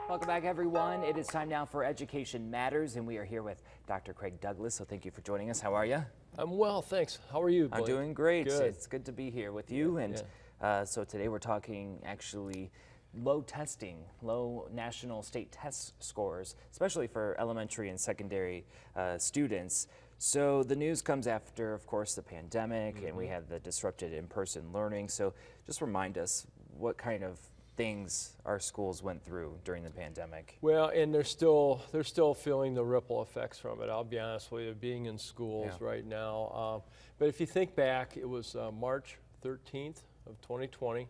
Welcome back, everyone. It is time now for Education Matters, and we are here with Dr. Craig Douglas, so thank you for joining us. How are you? I'm well, thanks. How are you, Blake? I'm doing great. Good. It's good to be here with you. And so today we're talking actually low testing, low national state test scores, especially for elementary and secondary students. So the news comes after, of course, the pandemic, and we had the disrupted in-person learning. So just remind us what kind of things our schools went through during the pandemic. Well, and they're still feeling the ripple effects from it. I'll be honest with you, being in schools right now. But if you think back, it was March 13th of 2020,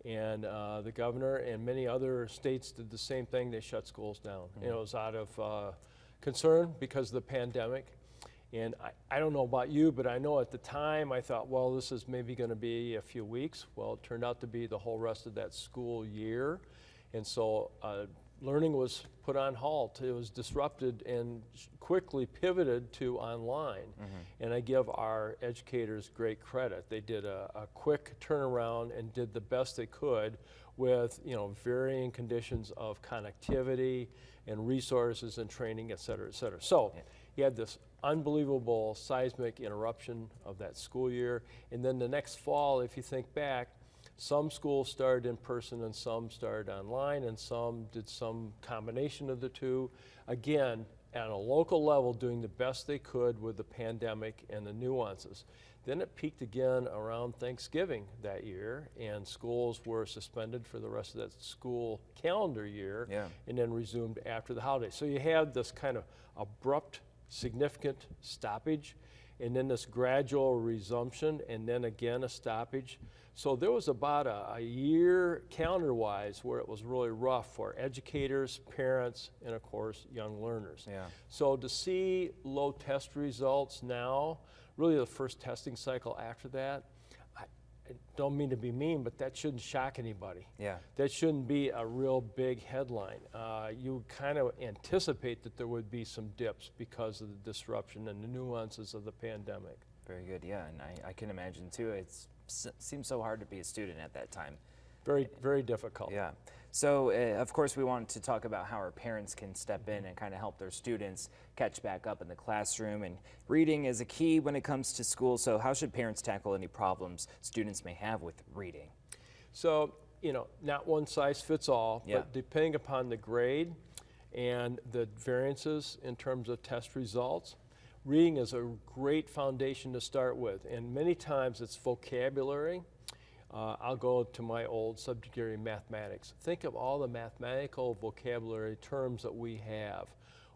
and the governor and many other states did the same thing. They shut schools down. And it was out of concern because of the pandemic. And I don't know about you, but I know at the time I thought, well, this is maybe going to be a few weeks. Well, it turned out to be the whole rest of that school year. And so learning was put on halt. It was disrupted and quickly pivoted to online. And I give our educators great credit. They did a quick turnaround and did the best they could with, you know, varying conditions of connectivity and resources and training, et cetera, et cetera. So you had this unbelievable seismic interruption of that school year. And then the next fall, if you think back, some schools started in person and some started online, and some did some combination of the two. Again, at a local level, doing the best they could with the pandemic and the nuances. Then it peaked again around Thanksgiving that year, and schools were suspended for the rest of that school calendar year, and then resumed after the holidays. So you had this kind of abrupt, significant stoppage, and then this gradual resumption, and then again a stoppage. So there was about a year calendar-wise where it was really rough for educators, parents, and of course young learners. So to see low test results now, really the first testing cycle after that, I don't mean to be mean, but that shouldn't shock anybody. That shouldn't be a real big headline. You kind of anticipate that there would be some dips because of the disruption and the nuances of the pandemic. Very good, and I can imagine too. It seems so hard to be a student at that time. Very, very difficult. So, of course, we want to talk about how our parents can step in and kind of help their students catch back up in the classroom. And reading is a key when it comes to school. So how should parents tackle any problems students may have with reading? So, you know, not one size fits all, but depending upon the grade and the variances in terms of test results, reading is a great foundation to start with. And many times it's vocabulary. I'll go to my old subject area, mathematics. Think of all the mathematical vocabulary terms that we have,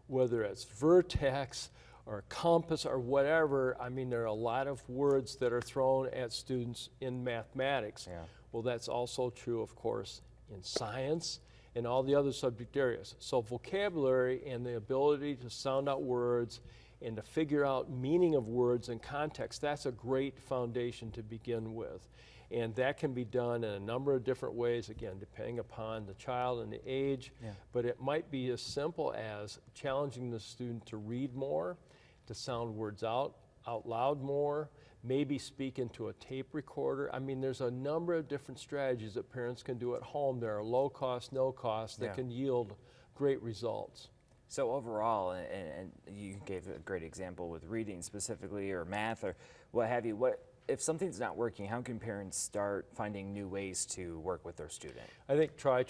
whether it's vertex or compass or whatever. I mean, there are a lot of words that are thrown at students in mathematics. Well, that's also true, of course, in science and all the other subject areas. So vocabulary and the ability to sound out words and to figure out meaning of words and context, that's a great foundation to begin with. And that can be done in a number of different ways, again, depending upon the child and the age. But it might be as simple as challenging the student to read more, to sound words out loud more, maybe speak into a tape recorder. I mean, there's a number of different strategies that parents can do at home. There are low cost, no cost that can yield great results. So overall, and you gave a great example with reading specifically, or math, or what have you, if something's not working, how can parents start finding new ways to work with their student? I think try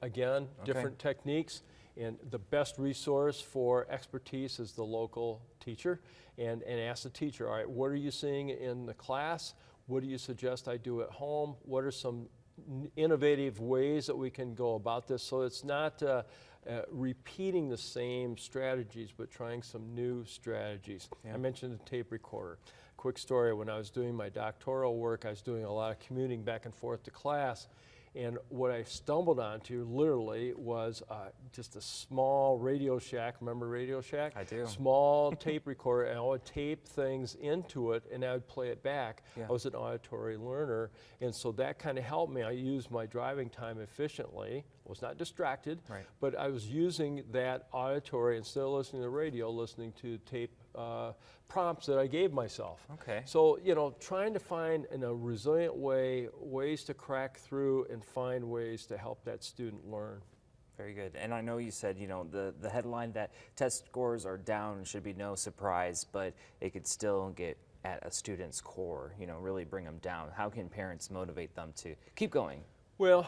again, different techniques. And the best resource for expertise is the local teacher. And ask the teacher, all right, what are you seeing in the class? What do you suggest I do at home? What are some innovative ways that we can go about this? So it's not repeating the same strategies, but trying some new strategies. I mentioned the tape recorder. Quick story, when I was doing my doctoral work, I was doing a lot of commuting back and forth to class, and what I stumbled onto literally was just a small Radio Shack. Remember Radio Shack? I do. Small tape recorder, and I would tape things into it and I would play it back. I was an auditory learner, and so that kind of helped me. I used my driving time efficiently, was not distracted, but I was using that auditory instead of listening to the radio, listening to tape prompts that I gave myself. So, you know, trying to find in a resilient way, ways to crack through and find ways to help that student learn. Very good. And I know you said, the headline that test scores are down should be no surprise, but it could still get at a student's core, really bring them down. How can parents motivate them to keep going? Well,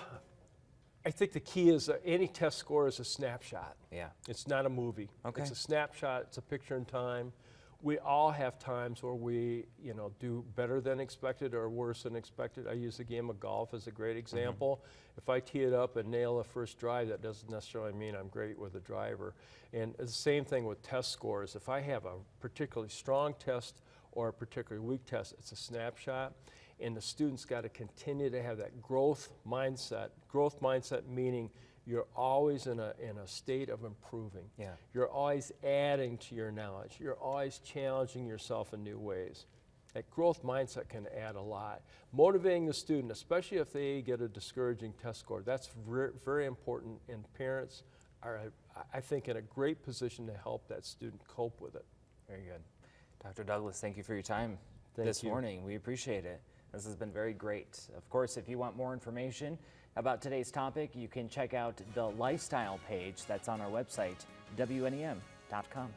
I think the key is any test score is a snapshot. Yeah. It's not a movie. Okay. It's a snapshot. It's a picture in time. We all have times where we, do better than expected or worse than expected. I use the game of golf as a great example. If I tee it up and nail a first drive, that doesn't necessarily mean I'm great with a driver. And it's the same thing with test scores. If I have a particularly strong test or a particularly weak test, it's a snapshot. And the students got to continue to have that growth mindset. Growth mindset meaning you're always in a state of improving. Yeah. You're always adding to your knowledge. You're always challenging yourself in new ways. That growth mindset can add a lot. Motivating the student, especially if they get a discouraging test score, that's very important, and parents are, I think, in a great position to help that student cope with it. Very good. Dr. Douglas, thank you for your time this morning. We appreciate it. This has been very great. Of course, if you want more information about today's topic, you can check out the lifestyle page that's on our website, WNEM.com.